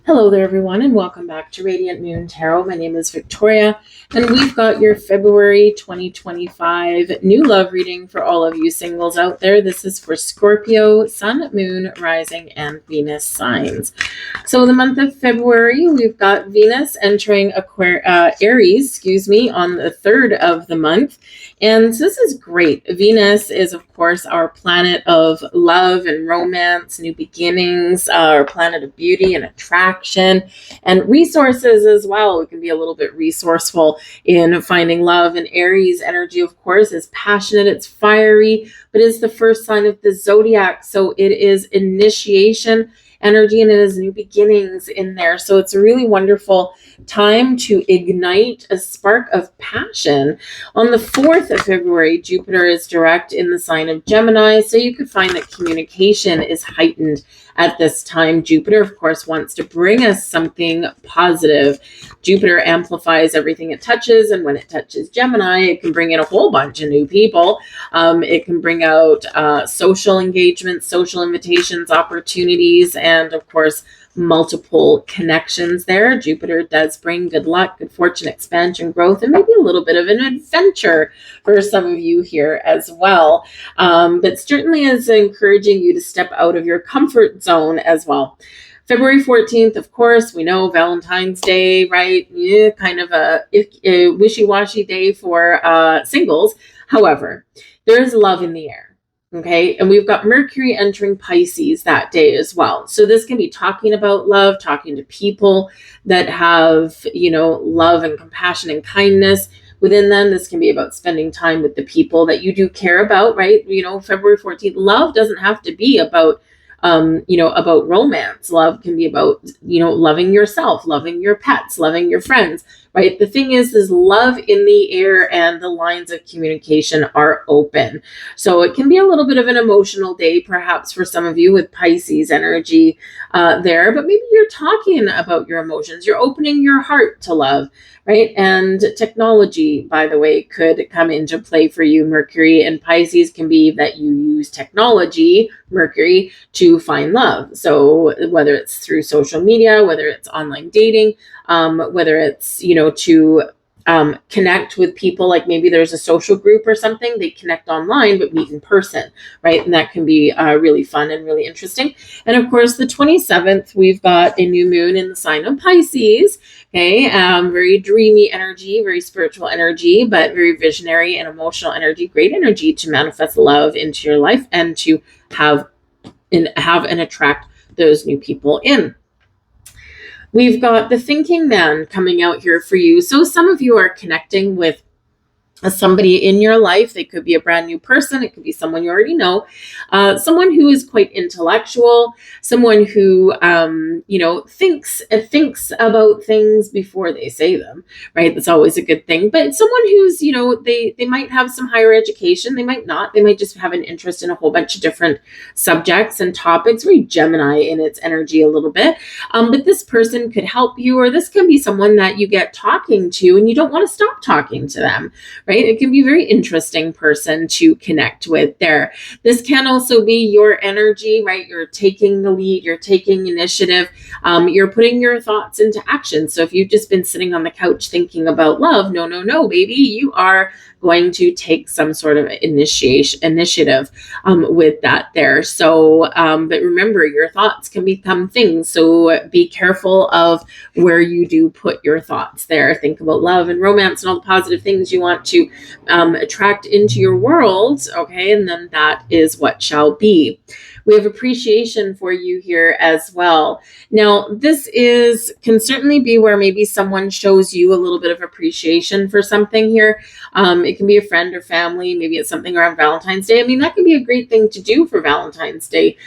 Hello there, everyone, and welcome back to Radiant Moon Tarot. My name is Victoria, and we've got your February 2025 new love reading for all of you singles out there. This is for Scorpio, Sun, Moon, Rising, and Venus signs. So the month of February, we've got Venus entering Aries, on the 3rd of the month. And this is great. Venus is, of course, our planet of love and romance, new beginnings, our planet of beauty and attraction, and resources as well. We can be a little bit resourceful in finding love. And Aries energy, of course, is passionate, it's fiery, but it's the first sign of the zodiac. So it is initiation energy and it is new beginnings in there. So it's a really wonderful time to ignite a spark of passion. On the 4th of February, Jupiter is direct in the sign of Gemini. So you could find that communication is heightened at this time. Jupiter, of course, wants to bring us something positive. Jupiter amplifies everything it touches. And when it touches Gemini, it can bring in a whole bunch of new people. It can bring out social engagements, social invitations, opportunities, and of course, multiple connections there. Jupiter does bring good luck, good fortune, expansion, growth, and maybe a little bit of an adventure for some of you here as well. But certainly is encouraging you to step out of your comfort zone as well. February 14th, of course, we know Valentine's Day, right? Yeah, kind of a wishy-washy day for singles. However, there is love in the air. Okay. And we've got Mercury entering Pisces that day as well. So this can be talking about love, talking to people that have, love and compassion and kindness within them. This can be about spending time with the people that you do care about, right? February 14th, love doesn't have to be about about romance. Love can be about, loving yourself, loving your pets, loving your friends, right? The thing is love in the air and the lines of communication are open. So it can be a little bit of an emotional day, perhaps for some of you with Pisces energy there, but maybe you're talking about your emotions. You're opening your heart to love, right? And technology, by the way, could come into play for you. Mercury and Pisces can be that you use technology, Mercury, to find love. So whether it's through social media, whether it's online dating, whether it's, to connect with people, like maybe there's a social group or something, they connect online but meet in person, right? And that can be really fun and really interesting. And of course, the 27th, we've got a new moon in the sign of Pisces. Okay, very dreamy energy, very spiritual energy, but very visionary and emotional energy. Great energy to manifest love into your life and to have and attract those new people in. We've got the thinking man coming out here for you. So some of you are connecting with somebody in your life. They could be a brand new person. It could be someone you already know, someone who is quite intellectual, someone who, thinks about things before they say them, right? That's always a good thing. But someone who's, they might have some higher education. They might not. They might just have an interest in a whole bunch of different subjects and topics. Very Gemini in its energy a little bit. But this person could help you, or this can be someone that you get talking to and you don't want to stop talking to them, right? It can be a very interesting person to connect with there. This can also be your energy, right? You're taking the lead, you're taking initiative, you're putting your thoughts into action. So if you've just been sitting on the couch thinking about love, no, baby, you are going to take some sort of initiative with that there. So, but remember, your thoughts can become things. So be careful of where you do put your thoughts there. Think about love and romance and all the positive things you want to attract into your world. Okay. And then that is what shall be. We have appreciation for you here as well. Now, this can certainly be where maybe someone shows you a little bit of appreciation for something here. It can be a friend or family. Maybe it's something around Valentine's Day. I mean, that can be a great thing to do for Valentine's Day,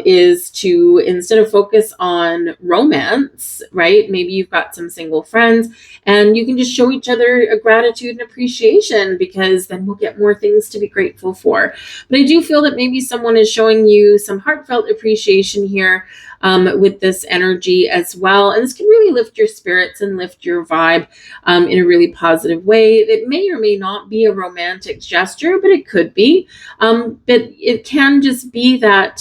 is to, instead of focus on romance, right? Maybe you've got some single friends and you can just show each other a gratitude and appreciation, because then we'll get more things to be grateful for. But I do feel that maybe someone is showing you some heartfelt appreciation here with this energy as well. And this can really lift your spirits and lift your vibe in a really positive way. It may or may not be a romantic gesture, but it could be. But it can just be that,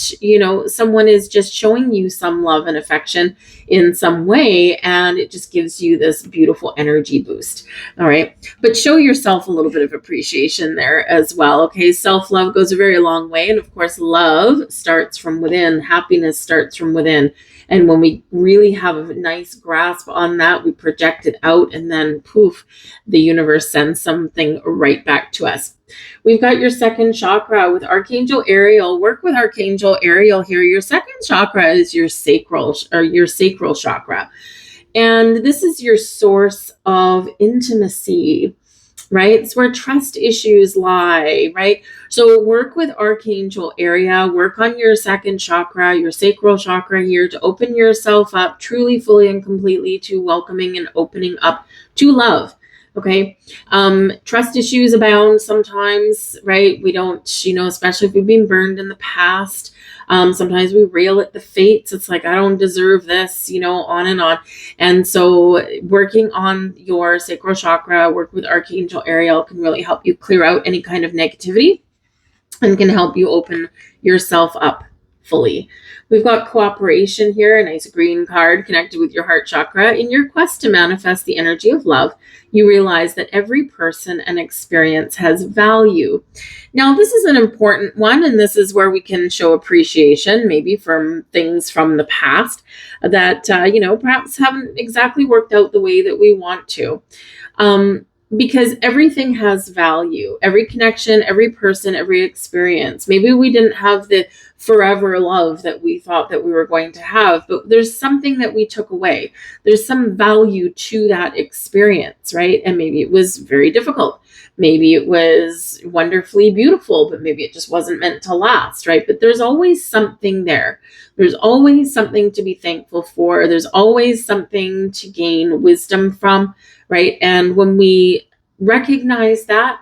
someone is just showing you some love and affection in some way, and it just gives you this beautiful energy boost. All right. But show yourself a little bit of appreciation there as well. Okay. Self-love goes a very long way. And of course, love starts from within. Happiness starts from within. And when we really have a nice grasp on that, we project it out, and then poof, the universe sends something right back to us. We've got your second chakra with Archangel Ariel. Work with Archangel Ariel here. Your second chakra is your sacral chakra. And this is your source of intimacy, right? It's where trust issues lie, right? So work with Archangel Ariel, work on your second chakra, your sacral chakra here, to open yourself up truly, fully, and completely to welcoming and opening up to love. Okay. Trust issues abound sometimes, right? We don't, especially if we've been burned in the past. Sometimes we rail at the fates. It's like, I don't deserve this, on and on. And so working on your sacral chakra, work with Archangel Ariel, can really help you clear out any kind of negativity and can help you open yourself up fully. We've got cooperation here, a nice green card connected with your heart chakra. In your quest to manifest the energy of love, you realize that every person and experience has value. Now, this is an important one, and this is where we can show appreciation, maybe from things from the past that, perhaps haven't exactly worked out the way that we want to. Because everything has value, every connection, every person, every experience. Maybe we didn't have the forever love that we thought that we were going to have, but there's something that we took away. There's some value to that experience, right? And maybe it was very difficult. Maybe it was wonderfully beautiful, but maybe it just wasn't meant to last, right? But there's always something there. There's always something to be thankful for. There's always something to gain wisdom from, right? And when we recognize that,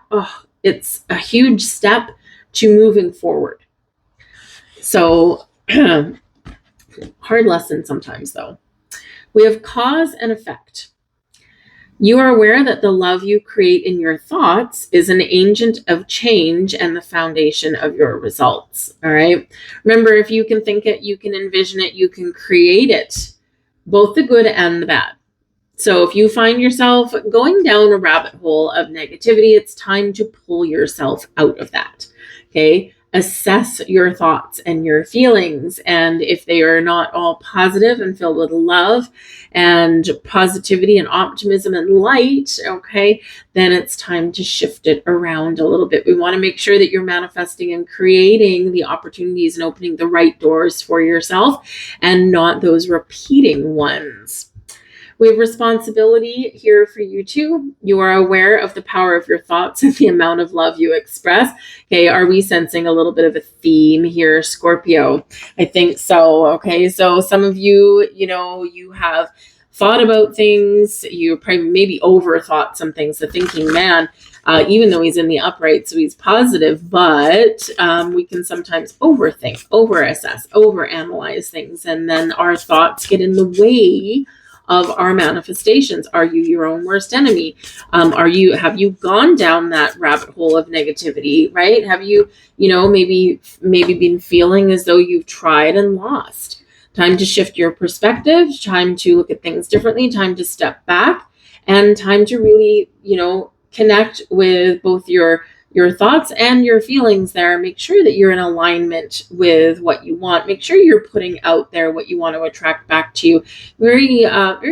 it's a huge step to moving forward. So, hard lesson sometimes, though. We have cause and effect. You are aware that the love you create in your thoughts is an agent of change and the foundation of your results. All right. Remember, if you can think it, you can envision it, you can create it, both the good and the bad. So if you find yourself going down a rabbit hole of negativity, it's time to pull yourself out of that. Okay. Assess your thoughts and your feelings. And if they are not all positive and filled with love and positivity and optimism and light, okay, then it's time to shift it around a little bit. We want to make sure that you're manifesting and creating the opportunities and opening the right doors for yourself and not those repeating ones. We have responsibility here for you too. You are aware of the power of your thoughts and the amount of love you express. Okay, are we sensing a little bit of a theme here, Scorpio? I think so. Okay, so some of you, you have thought about things. You probably maybe overthought some things. The thinking man, even though he's in the upright, so he's positive, but we can sometimes overthink, overassess, overanalyze things, and then our thoughts get in the way of our manifestations. Are you your own worst enemy? Have you gone down that rabbit hole of negativity, right? Have you, maybe been feeling as though you've tried and lost? Time to shift your perspective, time to look at things differently, time to step back, and time to really, connect with both your thoughts and your feelings there. Make sure that you're in alignment with what you want. Make sure you're putting out there what you want to attract back to you. Very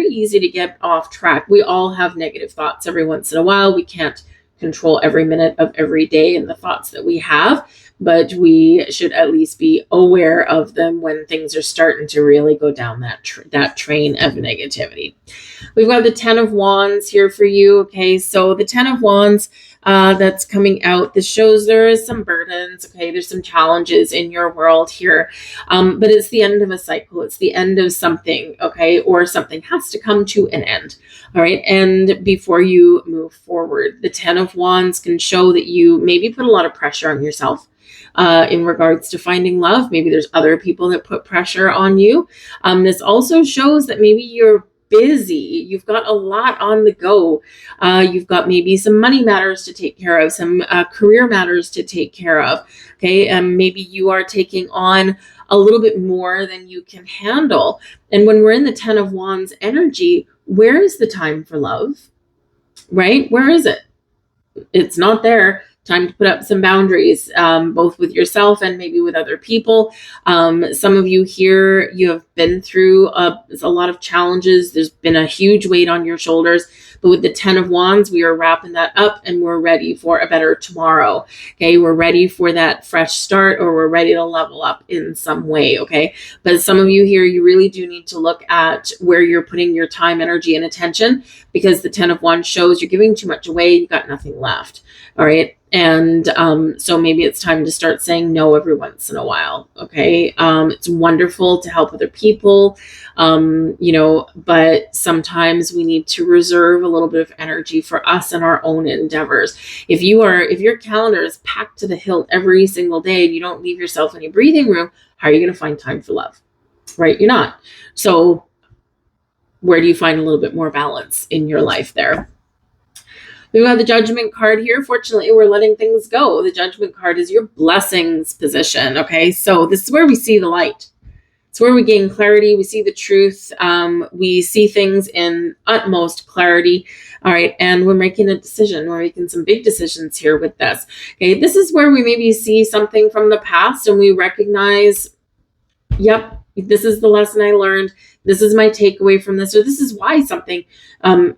easy to get off track. We all have negative thoughts every once in a while. We can't control every minute of every day and the thoughts that we have, but we should at least be aware of them when things are starting to really go down that train of negativity. We've got the 10 of Wands here for you. Okay, so the 10 of Wands that's coming out. This shows there is some burdens. Okay, there's some challenges in your world here, but it's the end of a cycle. It's the end of something. Okay, or something has to come to an end. All right, and before you move forward, the 10 of Wands can show that you maybe put a lot of pressure on yourself. in regards to finding love. Maybe there's other people that put pressure on you. This also shows that maybe you're busy. You've got a lot on the go. You've got maybe some money matters to take care of, some career matters to take care of. Okay. Maybe you are taking on a little bit more than you can handle. And when we're in the 10 of Wands energy, where is the time for love? Right? Where is it? It's not there. Time to put up some boundaries, both with yourself and maybe with other people. Some of you here, you have been through a lot of challenges. There's been a huge weight on your shoulders. But with the 10 of Wands, we are wrapping that up and we're ready for a better tomorrow. Okay, we're ready for that fresh start, or we're ready to level up in some way. Okay, but some of you here, you really do need to look at where you're putting your time, energy, and attention, because the 10 of Wands shows you're giving too much away. You got nothing left. All right. And so maybe it's time to start saying no every once in a while. Okay. It's wonderful to help other people, but sometimes we need to reserve a little bit of energy for us and our own endeavors. If your calendar is packed to the hilt every single day and you don't leave yourself any breathing room, how are you going to find time for love? Right? You're not. So where do you find a little bit more balance in your life there? We have the Judgment card here. Fortunately, we're letting things go. The Judgment card is your blessings position. Okay, so this is where we see the light. It's where we gain clarity. We see the truth. We see things in utmost clarity. All right, and we're making a decision. We're making some big decisions here with this. Okay, this is where we maybe see something from the past and we recognize, yep, this is the lesson I learned. This is my takeaway from this, or this is why something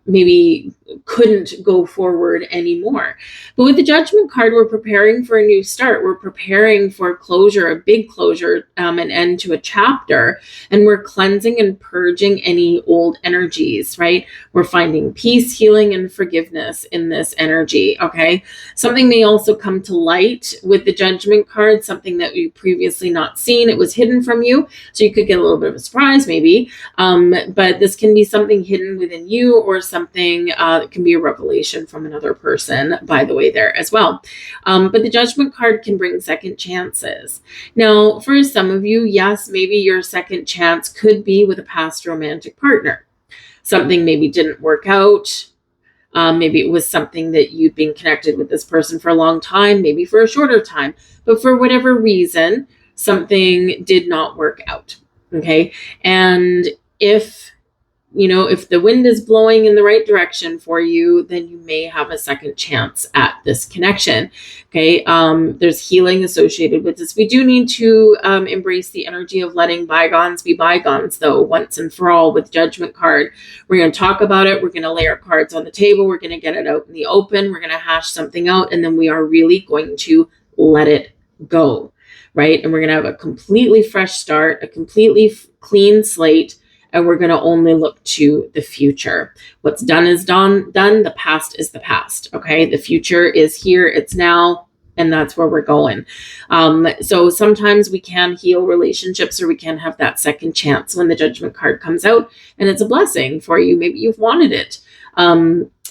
maybe couldn't go forward anymore. But with the Judgment card, we're preparing for a new start. We're preparing for closure, a big closure, an end to a chapter. And we're cleansing and purging any old energies, right? We're finding peace, healing, and forgiveness in this energy, okay? Something may also come to light with the Judgment card, something that you previously not seen. It was hidden from you, so you could get a little bit of a surprise maybe. But this can be something hidden within you, or something that can be a revelation from another person, by the way, there as well. But the Judgment card can bring second chances. Now, for some of you, yes, maybe your second chance could be with a past romantic partner. Something maybe didn't work out. Maybe it was something that you'd been connected with this person for a long time, maybe for a shorter time, but for whatever reason, something did not work out. Okay. And if the wind is blowing in the right direction for you, then you may have a second chance at this connection. Okay. There's healing associated with this. We do need to embrace the energy of letting bygones be bygones, though, once and for all. With Judgment card, we're going to talk about it. We're going to lay our cards on the table. We're going to get it out in the open. We're going to hash something out, and then we are really going to let it go. Right? And we're going to have a completely fresh start, a completely clean slate, and we're going to only look to the future. What's done is done. The past is the past. Okay? The future is here. It's now, and that's where we're going. So sometimes we can heal relationships, or we can have that second chance when the Judgment card comes out, and it's a blessing for you. Maybe you've wanted it.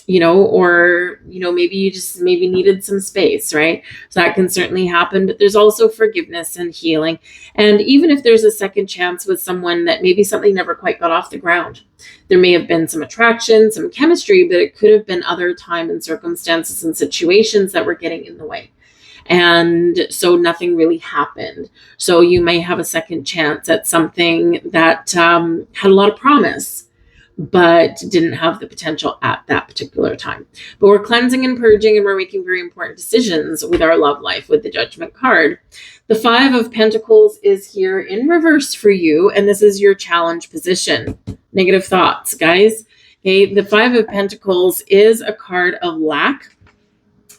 Maybe you just needed some space, right? So that can certainly happen, but there's also forgiveness and healing. And even if there's a second chance with someone that maybe something never quite got off the ground, there may have been some attraction, some chemistry, but it could have been other time and circumstances and situations that were getting in the way. And so nothing really happened. So you may have a second chance at something that had a lot of promise, but didn't have the potential at that particular time. But we're cleansing and purging, and we're making very important decisions with our love life with the Judgment card. The 5 of Pentacles is here in reverse for you, and this is your challenge position. Negative thoughts, guys. Okay, the 5 of Pentacles is a card of lack.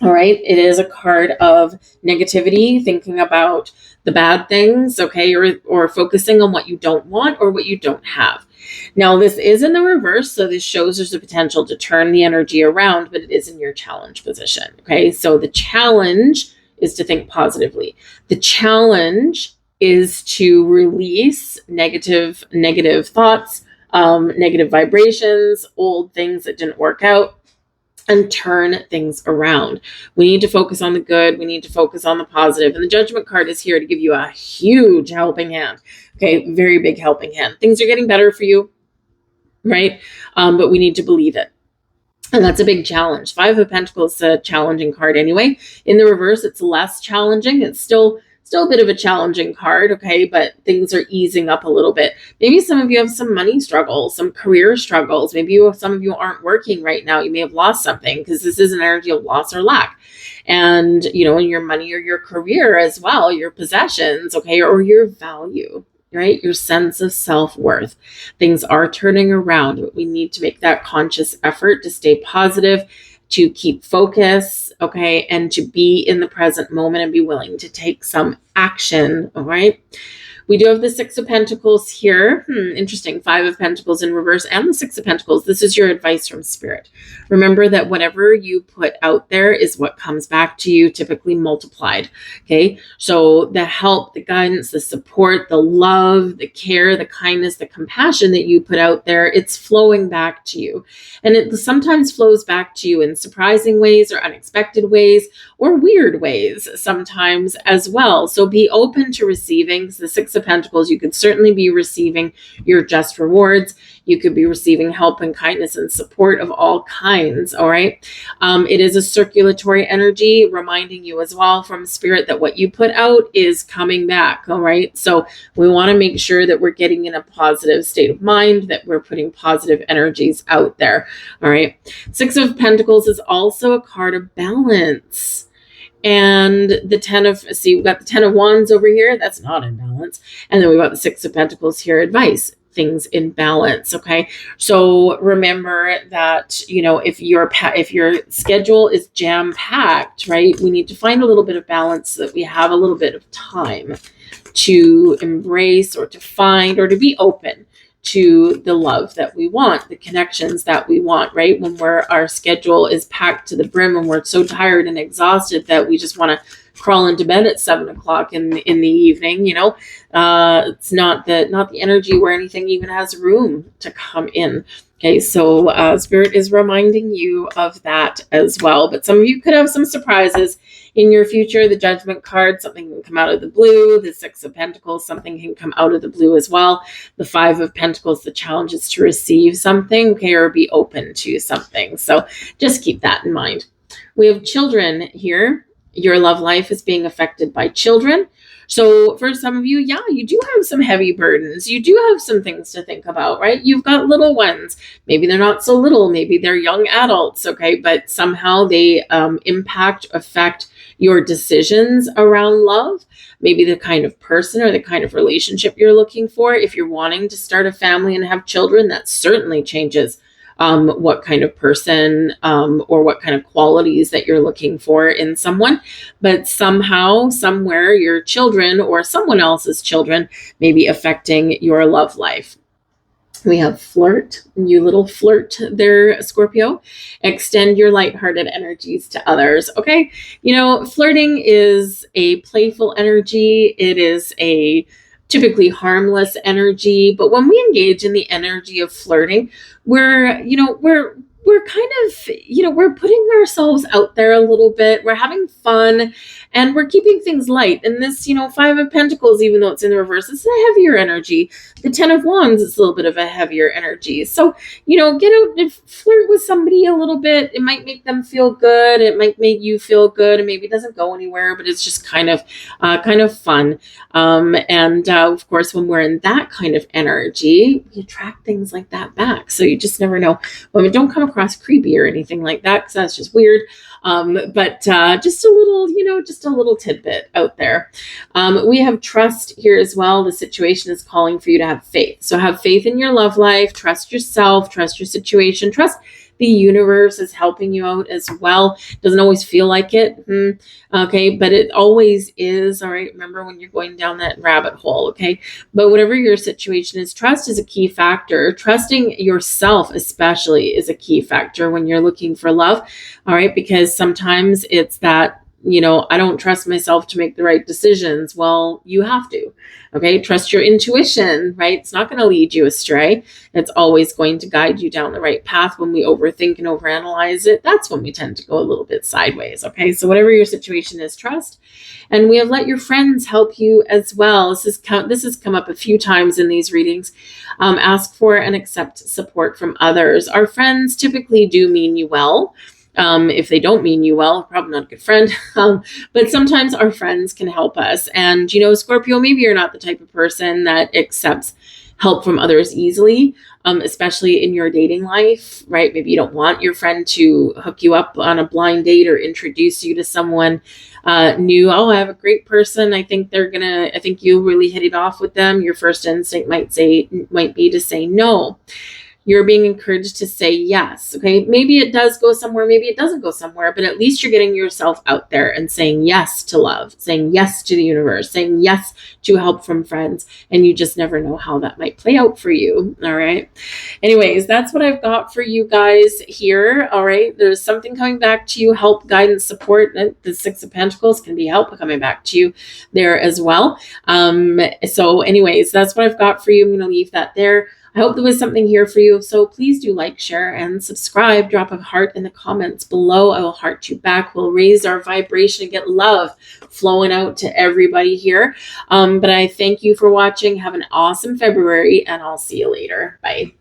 All right, it is a card of negativity, thinking about the bad things, okay, or focusing on what you don't want or what you don't have. Now, this is in the reverse, so this shows there's a potential to turn the energy around, but it is in your challenge position, okay? So the challenge is to think positively. The challenge is to release negative thoughts, negative vibrations, old things that didn't work out, and turn things around. We need to focus on the good. We need to focus on the positive. And the Judgment card is here to give you a huge helping hand. Okay, very big helping hand. Things are getting better for you, right? But we need to believe it. And that's a big challenge. Five of Pentacles is a challenging card anyway. In the reverse, it's less challenging. It's still a bit of a challenging card, okay? But things are easing up a little bit. Maybe some of you have some money struggles, some career struggles. Maybe some of you aren't working right now. You may have lost something, because this is an energy of loss or lack. And, you know, in your money or your career as well, your possessions, okay, or your value, right? Your sense of self-worth. Things are turning around, but we need to make that conscious effort to stay positive, to keep focus, okay, and to be in the present moment and be willing to take some action, all right? We do have the Six of Pentacles here. Interesting. Five of Pentacles in reverse and the Six of Pentacles. This is your advice from Spirit. Remember that whatever you put out there is what comes back to you, typically multiplied. Okay. So the help, the guidance, the support, the love, the care, the kindness, the compassion that you put out there, it's flowing back to you. And it sometimes flows back to you in surprising ways or unexpected ways or weird ways sometimes as well. So be open to receiving. The Six of Pentacles, you could certainly be receiving your just rewards. You could be receiving help and kindness and support of all kinds, all right? It is a circulatory energy, reminding you as well from Spirit that what you put out is coming back, all right? So we want to make sure that we're getting in a positive state of mind, that we're putting positive energies out there, all right? Six of Pentacles is also a card of balance. And the we've got the 10 of Wands over here. That's not in balance. And then we've got the Six of Pentacles here, advice, things in balance. Okay. So remember that, you know, if your schedule is jam packed, right, we need to find a little bit of balance so that we have a little bit of time to embrace or to find or to be open to the love that we want, the connections that we want, right? When our schedule is packed to the brim and we're so tired and exhausted that we just want to crawl into bed at 7 o'clock in the evening, you know, it's not the energy where anything even has room to come in. Okay, so Spirit is reminding you of that as well. But some of you could have some surprises in your future. The Judgment card, something can come out of the blue. The Six of Pentacles, something can come out of the blue as well. The Five of Pentacles, the challenge is to receive something, okay, or be open to something. So just keep that in mind. We have children here. Your love life is being affected by children. So for some of you, yeah, you do have some heavy burdens. You do have some things to think about, right? You've got little ones. Maybe they're not so little. Maybe they're young adults, okay? But somehow they affect your decisions around love. Maybe the kind of person or the kind of relationship you're looking for. If you're wanting to start a family and have children, that certainly changes what kind of person or what kind of qualities that you're looking for in someone. But somehow, somewhere, your children or someone else's children may be affecting your love life. We have flirt, you little flirt there, Scorpio. Extend your lighthearted energies to others, okay? You know, flirting is a playful energy. It is a typically harmless energy, but when we engage in the energy of flirting, we're kind of, we're putting ourselves out there a little bit. We're having fun and we're keeping things light. And this, Five of Pentacles, even though it's in the reverse, it's a heavier energy. The 10 of Wands, it's a little bit of a heavier energy. So, get out and flirt with somebody a little bit. It might make them feel good. It might make you feel good, and maybe it doesn't go anywhere, but it's just kind of fun. Of course, when we're in that kind of energy, we attract things like that back. So you just never know. Women, don't come across creepy or anything like that, because that's just weird. But just a little tidbit out there. We have trust here as well. The situation is calling for you to have faith. So have faith in your love life, trust yourself, trust your situation, trust the universe is helping you out as well. Doesn't always feel like it. Okay. But it always is. All right. Remember when you're going down that rabbit hole. Okay. But whatever your situation is, trust is a key factor. Trusting yourself especially is a key factor when you're looking for love. All right. Because sometimes it's that I don't trust myself to make the right decisions. Well, you have to. Okay. Trust your intuition, right? It's not going to lead you astray. It's always going to guide you down the right path. When we overthink and overanalyze it, that's when we tend to go a little bit sideways. Okay. So whatever your situation is, trust. And we have let your friends help you as well. This has come up a few times in these readings. Ask for and accept support from others. Our friends typically do mean you well. If they don't mean you well, probably not a good friend. But sometimes our friends can help us. And, Scorpio, maybe you're not the type of person that accepts help from others easily, especially in your dating life, right? Maybe you don't want your friend to hook you up on a blind date or introduce you to someone new. Oh, I have a great person. I think you really hit it off with them. Your first instinct might be to say no. You're being encouraged to say yes. Okay. Maybe it does go somewhere. Maybe it doesn't go somewhere, but at least you're getting yourself out there and saying yes to love, saying yes to the universe, saying yes to help from friends. And you just never know how that might play out for you. All right. Anyways, that's what I've got for you guys here. All right. There's something coming back to you, help, guidance, support. The Six of Pentacles can be help coming back to you there as well. So anyways, that's what I've got for you. I'm going to leave that there. I hope there was something here for you. So please do like, share, and subscribe. Drop a heart in the comments below. I will heart you back. We'll raise our vibration and get love flowing out to everybody here. But I thank you for watching. Have an awesome February, and I'll see you later. Bye.